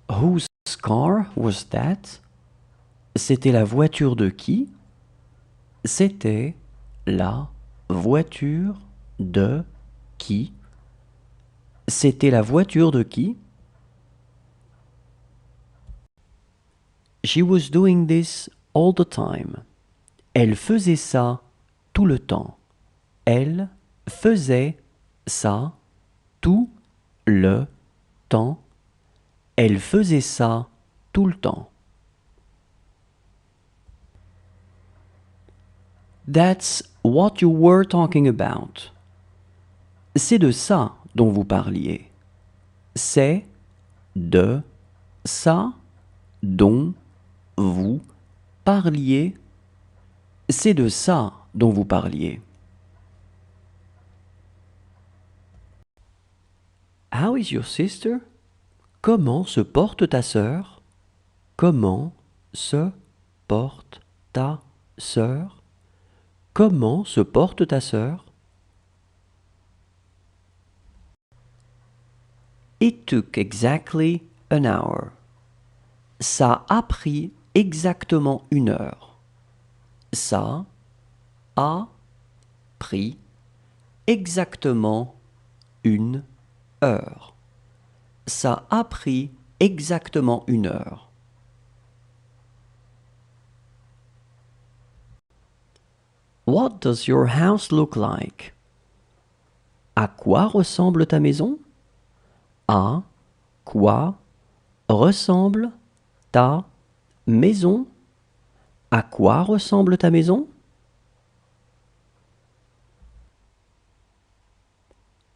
Whose car was that? C'était la voiture de qui? C'était la voiture de qui? C'était la voiture de qui? She was doing this all the time. Elle faisait ça tout le temps. Elle faisait ça tout le temps. Elle faisait ça tout le temps. That's what you were talking about. C'est de ça dont vous parliez. C'est de ça dont vous parliez. C'est de ça dont vous parliez. How is your sister? Comment se porte ta sœur? Comment se porte ta sœur? Comment se porte ta sœur? It took exactly an hour. Ça a pris exactement 1 heure. Ça a pris exactement 1 heure. Ça a pris exactement 1 heure. What does your house look like? À quoi ressemble ta maison? À quoi ressemble ta maison? À quoi ressemble ta maison?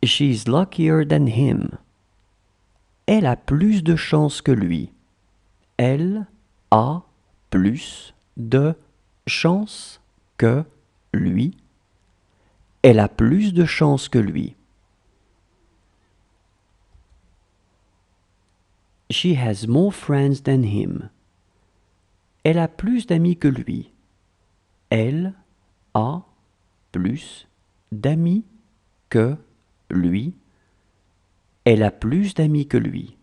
She's luckier than him. Elle a plus de chance que lui. Elle a plus de chance que lui. Elle a plus de chance que lui. She has more friends than him. Elle a plus d'amis que lui. Elle a plus d'amis que lui. Elle a plus d'amis que lui.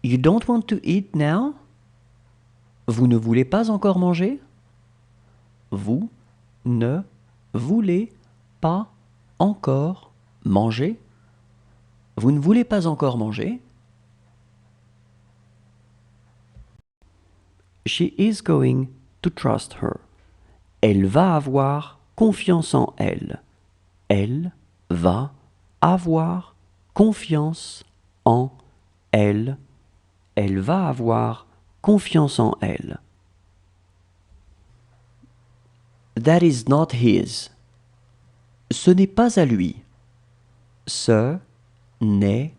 You don't want to eat now? Vous ne voulez pas encore manger? Vous ne voulez pas encore manger? Vous ne voulez pas encore manger? She is going to trust her. Elle va avoir confiance en elle. Elle va avoir confiance en elle. Elle va avoir confiance en elle. That is not his. Ce n'est pas à lui. Ce n'est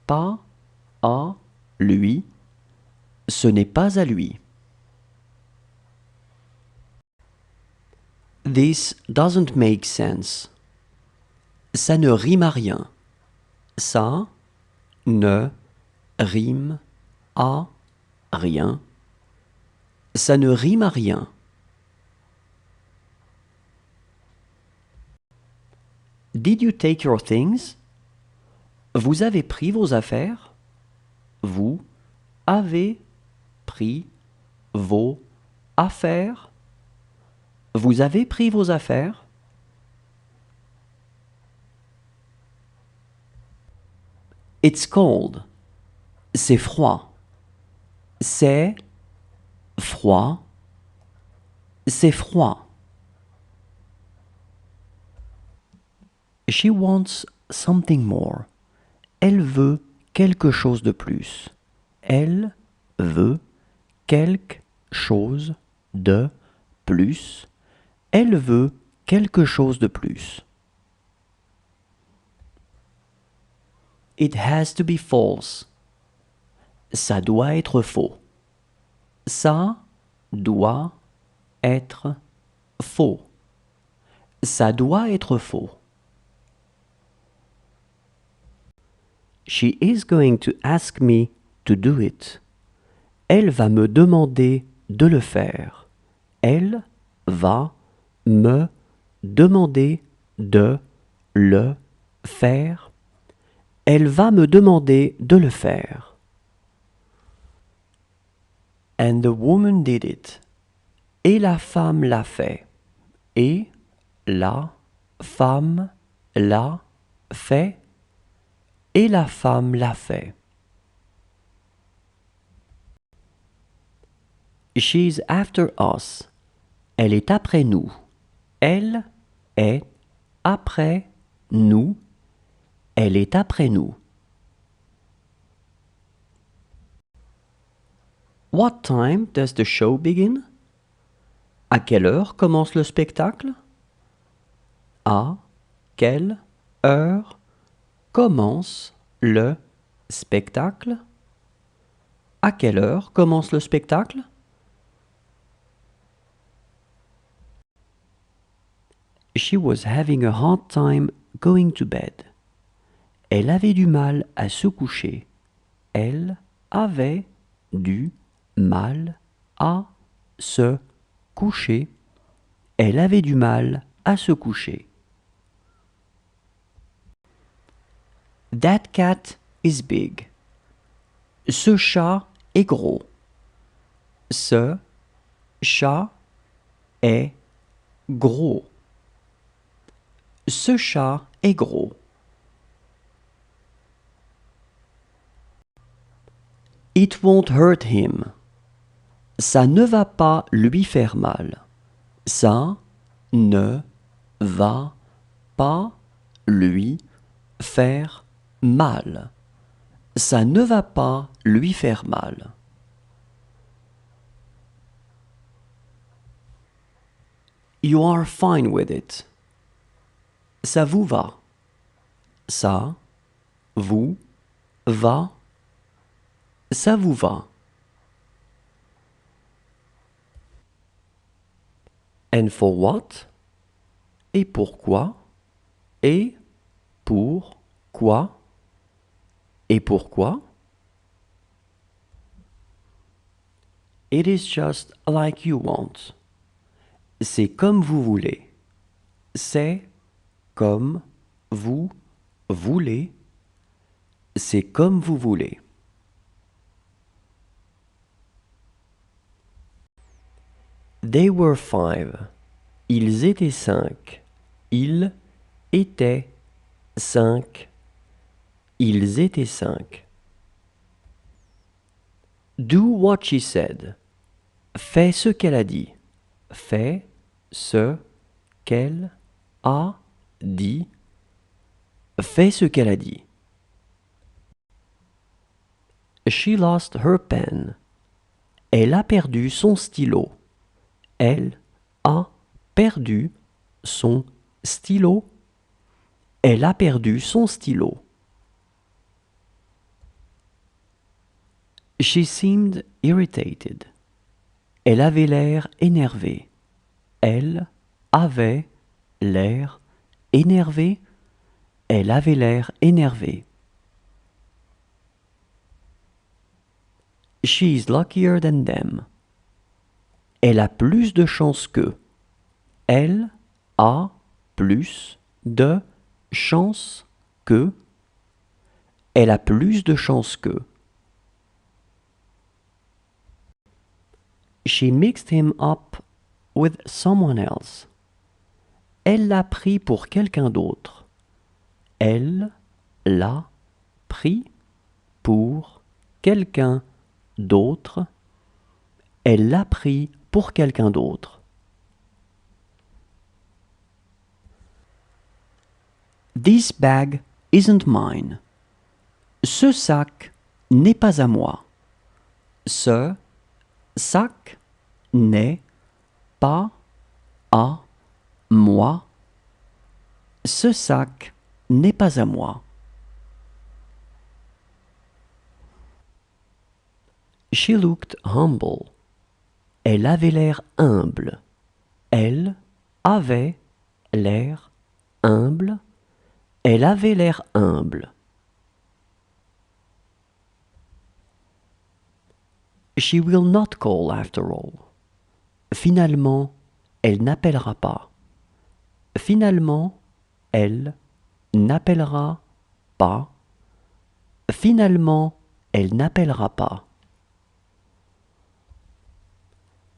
pas à lui. Ce n'est pas à lui. This doesn't make sense. Ça ne rime à rien. Ça ne rime à rien. Ça ne rime à rien. Did you take your things? Vous avez pris vos affaires? Vous avez pris vos affaires? Vous avez pris vos affaires? It's cold. C'est froid. C'est froid. C'est froid. She wants something more. Elle veut quelque chose de plus. Elle veut quelque chose de plus. Elle veut quelque chose de plus. It has to be false. Ça doit être faux. Ça doit être faux. Ça doit être faux. She is going to ask me to do it. Elle va me demander de le faire. Elle va me demander de le faire. Elle va me demander de le faire. And the woman did it. Et la femme l'a fait. Et la femme l'a fait. Et la femme l'a fait. She's after us. Elle est après nous. Elle est après nous. Elle est après nous. What time does the show begin? À quelle heure commence le spectacle? À quelle heure commence le spectacle? À quelle heure commence le spectacle? She was having a hard time going to bed. Elle avait du mal à se coucher. Elle avait du mal à se coucher. Elle avait du mal à se coucher. That cat is big. Ce chat est gros. Ce chat est gros. Ce chat est gros. It won't hurt him. Ça ne va pas lui faire mal. Ça ne va pas lui faire mal. Ça ne va pas lui faire mal. You are fine with it. Ça vous va. Ça vous va. Ça vous va. And for what? Et pourquoi? Et pourquoi? Et pourquoi? It is just like you want. C'est comme vous voulez. C'est comme vous voulez. C'est comme vous voulez. They were 5. Ils étaient 5. Ils étaient 5. Ils étaient 5. Do what she said. Fais ce qu'elle a dit. Fais ce qu'elle a dit. Fais ce qu'elle a dit. She lost her pen. Elle a perdu son stylo. Elle a perdu son stylo. Elle a perdu son stylo. She seemed irritated. Elle avait l'air énervée. Elle avait l'air énervée. Elle avait l'air énervée. She is luckier than them. Elle a plus de chance qu'eux. Elle a plus de chance qu'eux. Elle a plus de chance qu'eux. She mixed him up with someone else. Elle l'a pris pour quelqu'un d'autre. Elle l'a pris pour quelqu'un d'autre. Elle l'a pris pour quelqu'un d'autre. This bag isn't mine. Ce sac n'est pas à moi. Ce sac n'est pas à moi. Ce sac n'est pas à moi. She looked humble. Elle avait l'air humble. Elle avait l'air humble. Elle avait l'air humble. She will not call after all. Finalement, elle n'appellera pas. Finalement, elle n'appellera pas. Finalement, elle n'appellera pas.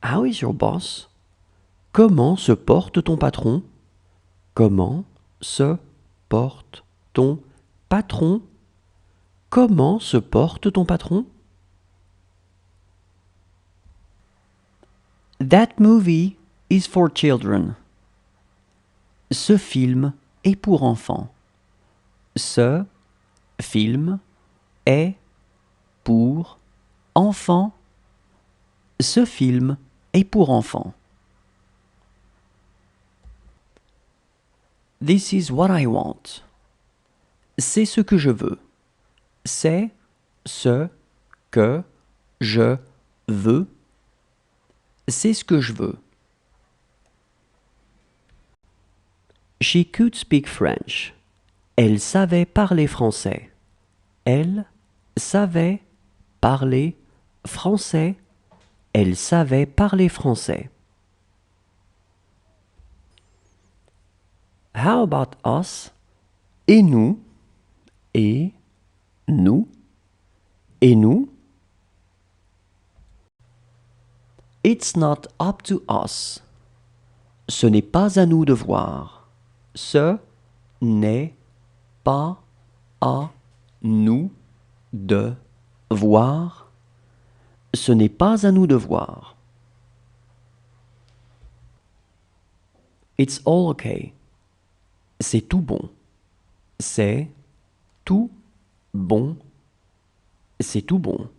How is your boss? Comment se porte ton patron? Comment se porte ton patron? Comment se porte ton patron? That movie is for children. Ce film est pour enfants. Ce film est pour enfants. Ce film est pour enfants. This is what I want. C'est ce que je veux. C'est ce que je veux. C'est ce que je veux. She could speak French. Elle savait parler français. Elle savait parler français. Elle savait parler français. How about us? Et nous? Et nous? Et nous? It's not up to us. Ce n'est pas à nous de voir. Ce n'est pas à nous de voir. Ce n'est pas à nous de voir. It's all okay. C'est tout bon. C'est tout bon. C'est tout bon.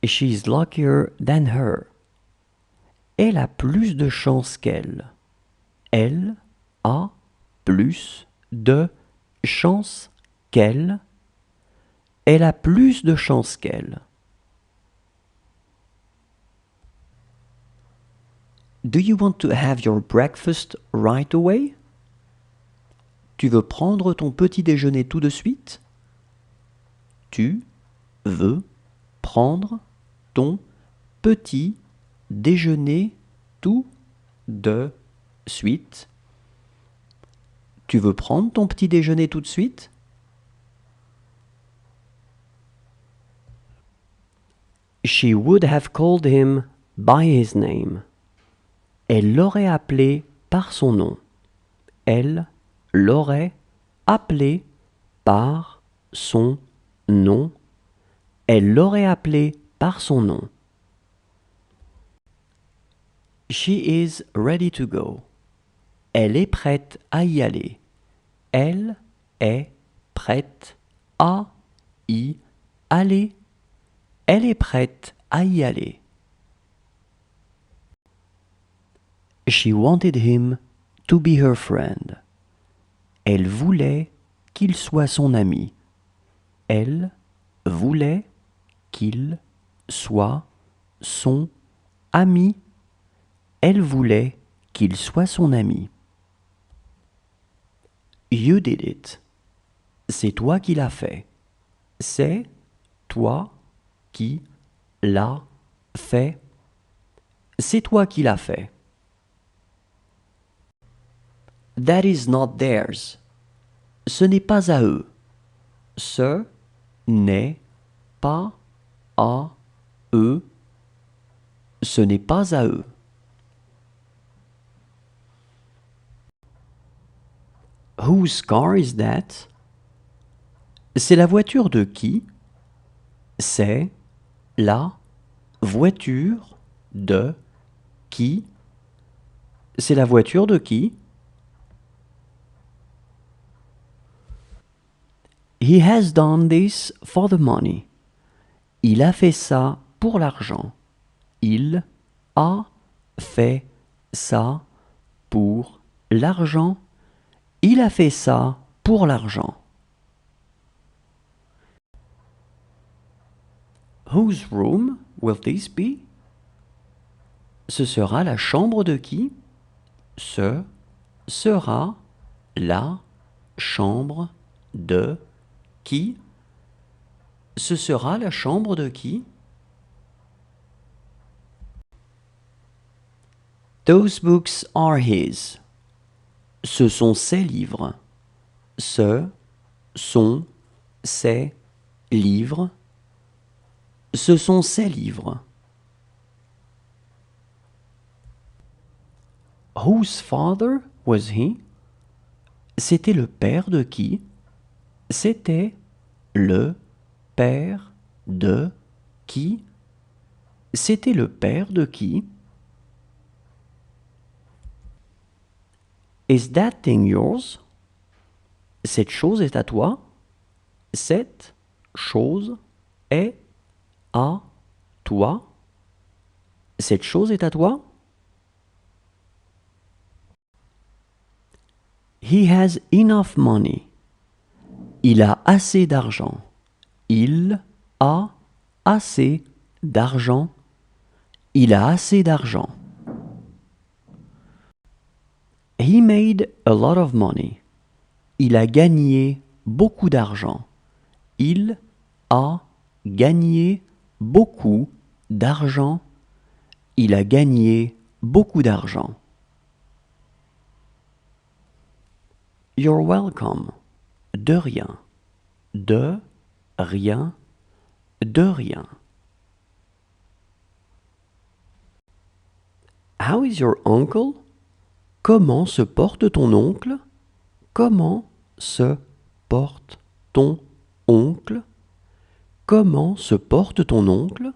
She's luckier than her. Elle a plus de chance qu'elle. Elle a plus de chance qu'elle. Elle a plus de chance qu'elle. Do you want to have your breakfast right away? Tu veux prendre ton petit déjeuner tout de suite? Tu veux prendre ton petit déjeuner tout de suite? Tu veux prendre ton petit déjeuner tout de suite? She would have called him by his name. Elle l'aurait appelé par son nom. Elle l'aurait appelé par son nom. Elle l'aurait appelé par son nom. She is ready to go. Elle est prête à y aller. Elle est prête à y aller. Elle est prête à y aller. She wanted him to be her friend. Elle voulait qu'il soit son ami. Elle voulait qu'il soit son ami. Elle voulait qu'il soit son ami. You did it. C'est toi qui l'as fait. C'est toi qui l'as fait. C'est toi qui l'as fait. That is not theirs. Ce n'est pas à eux. Ce n'est pas à eux. Ce n'est pas à eux. Whose car is that? C'est la voiture de qui? C'est la voiture de qui? C'est la voiture de qui? He has done this for the money. Il a fait ça pour l'argent. Il a fait ça pour l'argent. Il a fait ça pour l'argent. Whose room will this be? Ce sera la chambre de qui? Ce sera la chambre de qui? Ce sera la chambre de qui? Those books are his. Ce sont ses livres. ce, sont, ces livres. Ce sont ces livres. Whose father was he? C'était le père de qui? C'était le père de qui? C'était le père de qui? Is that thing yours? Cette chose est à toi? Cette chose est à toi? Cette chose est à toi? He has enough money. Il a assez d'argent. Il a assez d'argent. Il a assez d'argent. He made a lot of money. Il a gagné beaucoup d'argent. Il a gagné beaucoup d'argent. Il a gagné beaucoup d'argent. You're welcome. De rien. De rien. De rien. How is your uncle? Comment se porte ton oncle? Comment se porte ton oncle? Comment se porte ton oncle?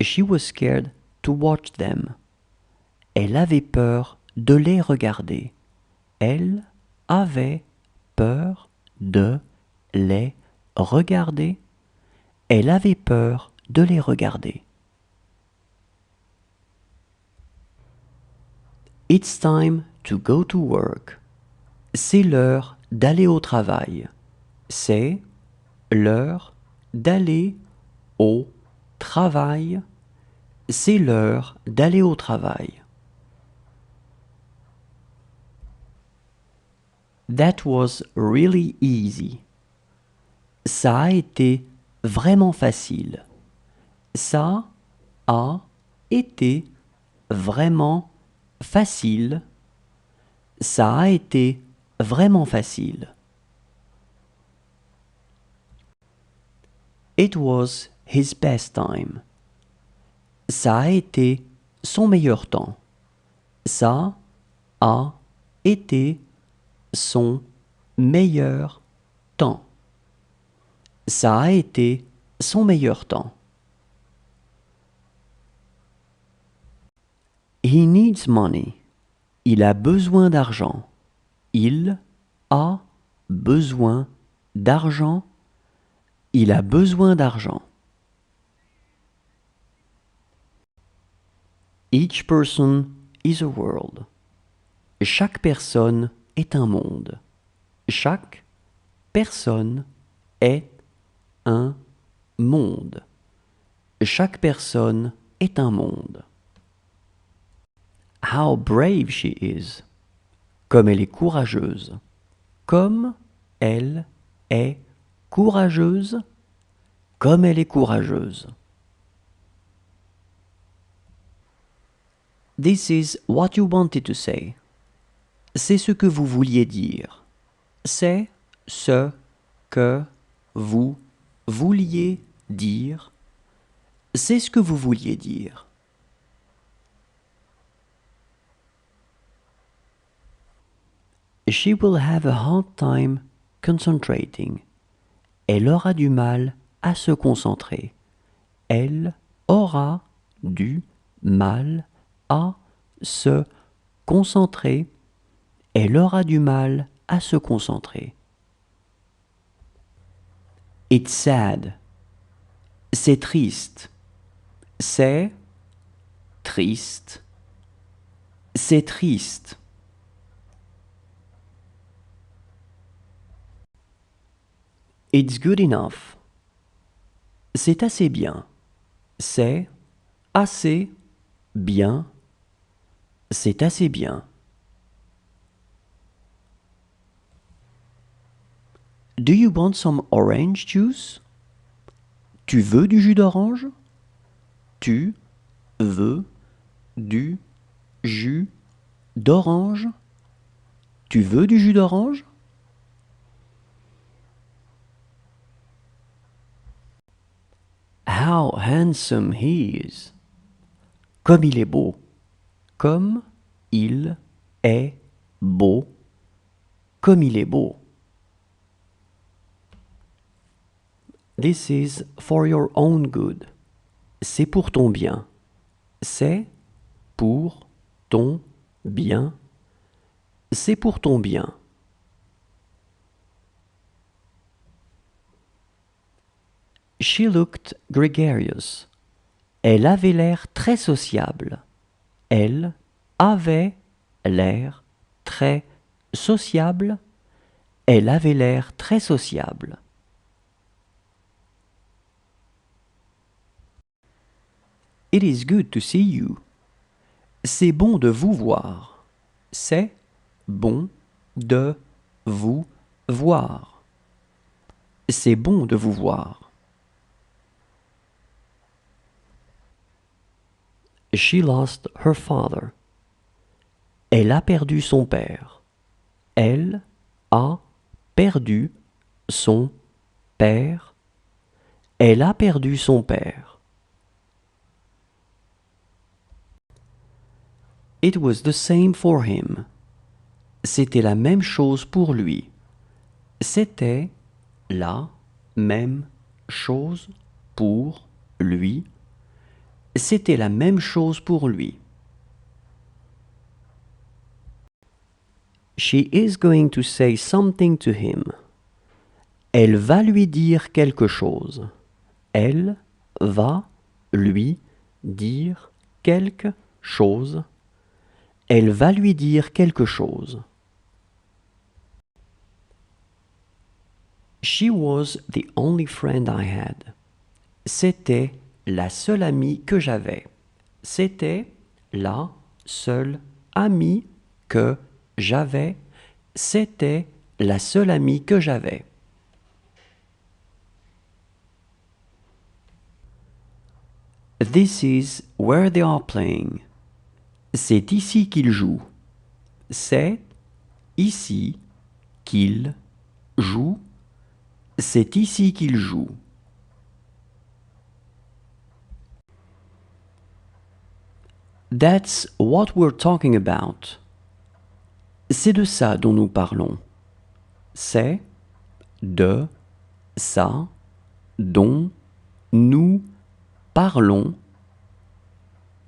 She was scared to watch them. Elle avait peur de les regarder. Elle avait peur de les regarder. Elle avait peur de les regarder. It's time to go to work. C'est l'heure d'aller au travail. C'est l'heure d'aller au travail. C'est l'heure d'aller au travail. That was really easy. Ça a été vraiment facile. Ça a été vraiment facile. Ça a été vraiment facile. It was his best time. Ça a été son meilleur temps. Ça a été son meilleur temps. Ça a été son meilleur temps. He needs money. Il a besoin d'argent. Il a besoin d'argent. Il a besoin d'argent. Each person is a world. Chaque personne est un monde. Chaque personne est un monde. Chaque personne est un monde. How brave she is. Comme elle est courageuse. Comme elle est courageuse. Comme elle est courageuse. This is what you wanted to say. C'est ce que vous vouliez dire. C'est ce que vous vouliez dire. C'est ce que vous vouliez dire. She will have a hard time concentrating. Elle aura du mal à se concentrer. Elle aura du mal à se concentrer. Elle aura du mal à se concentrer. It's sad. C'est triste. C'est triste. C'est triste. It's good enough. C'est assez bien. C'est assez bien. C'est assez bien. Do you want some orange juice? Tu veux du jus d'orange? Tu veux du jus d'orange? Tu veux du jus d'orange? How handsome he is. Comme il est beau. Comme il est beau. Comme il est beau. This is for your own good. C'est pour ton bien. C'est pour ton bien. C'est pour ton bien. She looked gregarious. Elle avait l'air très sociable. Elle avait l'air très sociable. Elle avait l'air très sociable. It is good to see you. C'est bon de vous voir. C'est bon de vous voir. C'est bon de vous voir. She lost her father. Elle a perdu son père. Elle a perdu son père. Elle a perdu son père. It was the same for him. C'était la même chose pour lui. C'était la même chose pour lui. C'était la même chose pour lui. She is going to say something to him. Elle va lui dire quelque chose. Elle va lui dire quelque chose. Elle va lui dire quelque chose. She was the only friend I had. C'était la seule amie que j'avais. C'était la seule amie que j'avais. C'était la seule amie que j'avais. This is where they are playing. C'est ici qu'ils jouent. C'est ici qu'ils jouent. C'est ici qu'ils jouent. That's what we're talking about. C'est de ça dont nous parlons. C'est de ça dont nous parlons.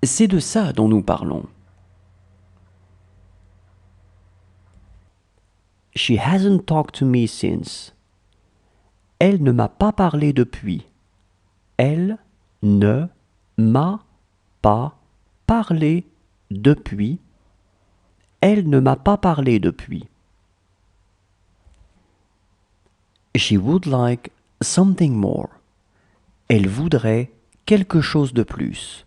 C'est de ça dont nous parlons. She hasn't talked to me since. Elle ne m'a pas parlé depuis. Elle ne m'a pas parlé depuis. Elle ne m'a pas parlé depuis. She would like something more. Elle voudrait quelque chose de plus.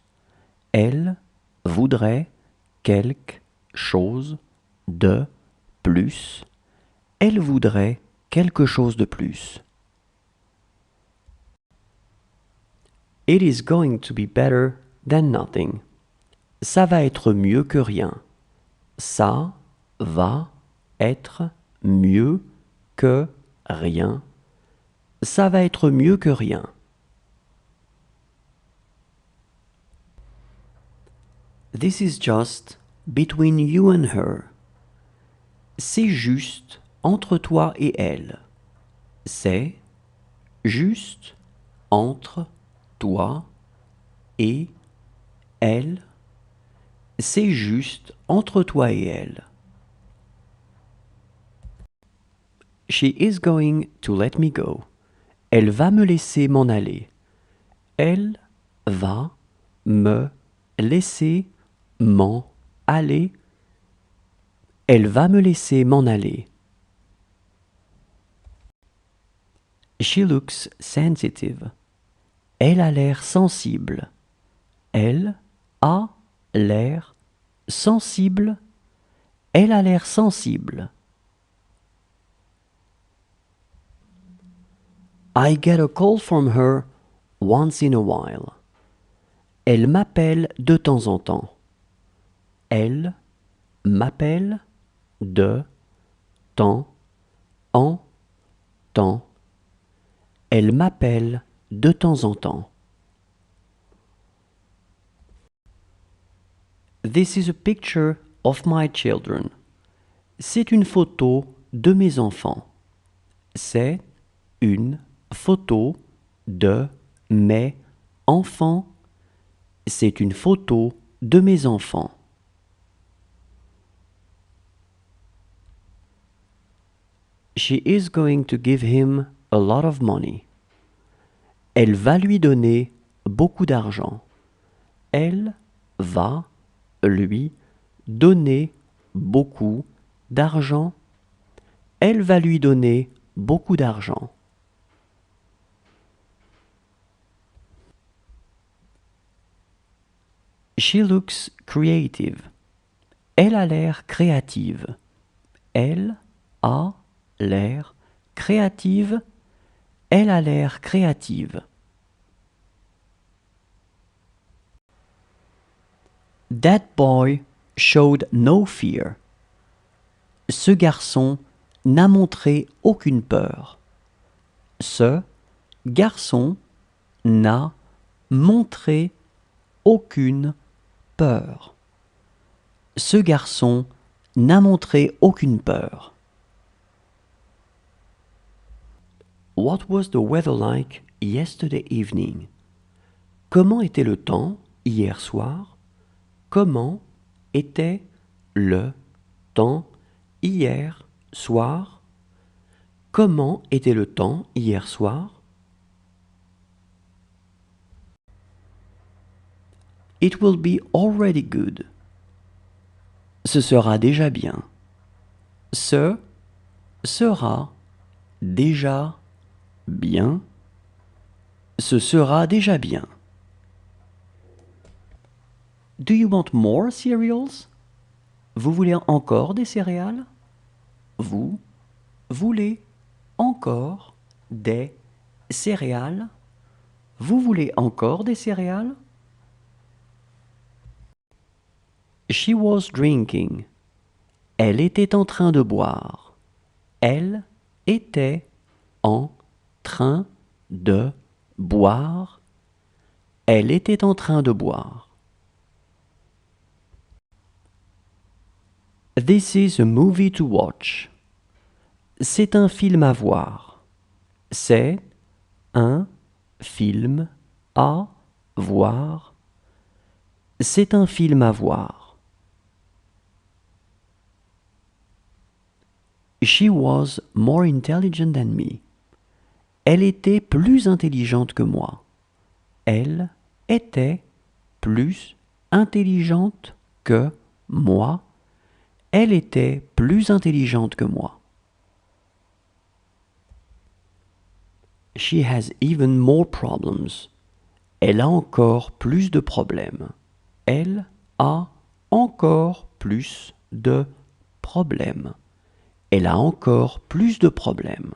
Elle voudrait quelque chose de plus. Elle voudrait quelque chose de plus. It is going to be better than nothing. Ça va être mieux que rien. Ça va être mieux que rien. Ça va être mieux que rien. This is just between you and her. C'est juste entre toi et elle. C'est juste entre toi et elle. C'est juste entre toi et elle. She is going to let me go. Elle va me laisser m'en aller. Elle va me laisser m'en aller. Elle va me laisser m'en aller. She looks sensitive. Elle a l'air sensible. Elle a l'air sensible. Elle a l'air sensible. I get a call from her once in a while. Elle m'appelle de temps en temps. Elle m'appelle de temps, en temps. Elle m'appelle de temps en temps. This is a picture of my children. C'est une photo de mes enfants. C'est une photo de mes enfants. C'est une photo de mes enfants. She is going to give him a lot of money. Elle va lui donner beaucoup d'argent. Elle va lui donner beaucoup d'argent. Elle va lui donner beaucoup d'argent. She looks creative. Elle a l'air créative. Elle a l'air créative. Elle a l'air créative. That boy showed no fear. Ce garçon n'a montré aucune peur. Ce garçon n'a montré aucune peur. Ce garçon n'a montré aucune peur. What was the weather like yesterday evening? Comment était le temps hier soir? Comment était le temps hier soir? Comment était le temps hier soir? It will be already good. Ce sera déjà bien. Ce sera déjà bien. Ce sera déjà bien. Do you want more cereals? Vous voulez encore des céréales? Vous voulez encore des céréales? Vous voulez encore des céréales? She was drinking. Elle était en train de boire. Elle était en train de boire. Elle était en train de boire. This is a movie to watch. C'est un film à voir. C'est un film à voir. C'est un film à voir. She was more intelligent than me. Elle était plus intelligente que moi. Elle était plus intelligente que moi. Elle était plus intelligente que moi. She has even more problems. Elle a encore plus de problèmes. Elle a encore plus de problèmes. Elle a encore plus de problèmes.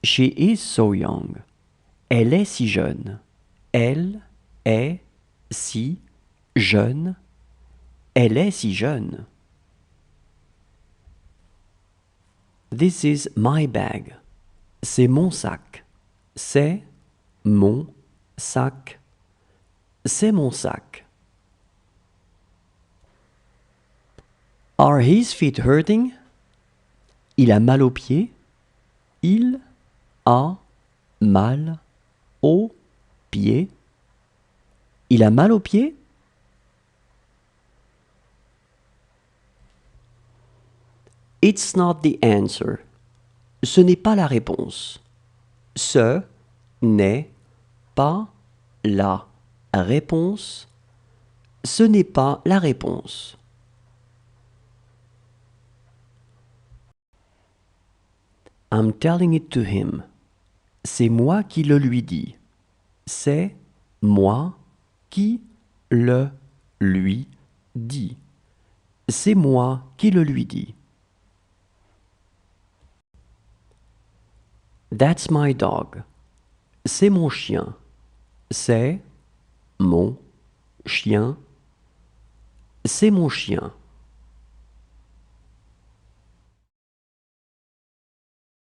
She is so young. Elle est si jeune. Elle est si jeune. Elle est si jeune. This is my bag. C'est mon sac. C'est mon sac. C'est mon sac. Are his feet hurting? Il a mal aux pieds. Il a mal aux pieds. Il a mal aux pieds? It's not the answer. Ce n'est pas la réponse. Ce n'est pas la réponse. Ce n'est pas la réponse. I'm telling it to him. C'est moi qui le lui dis. C'est moi qui le lui dis. C'est moi qui le lui dis. That's my dog. C'est mon chien. C'est mon chien. C'est mon chien.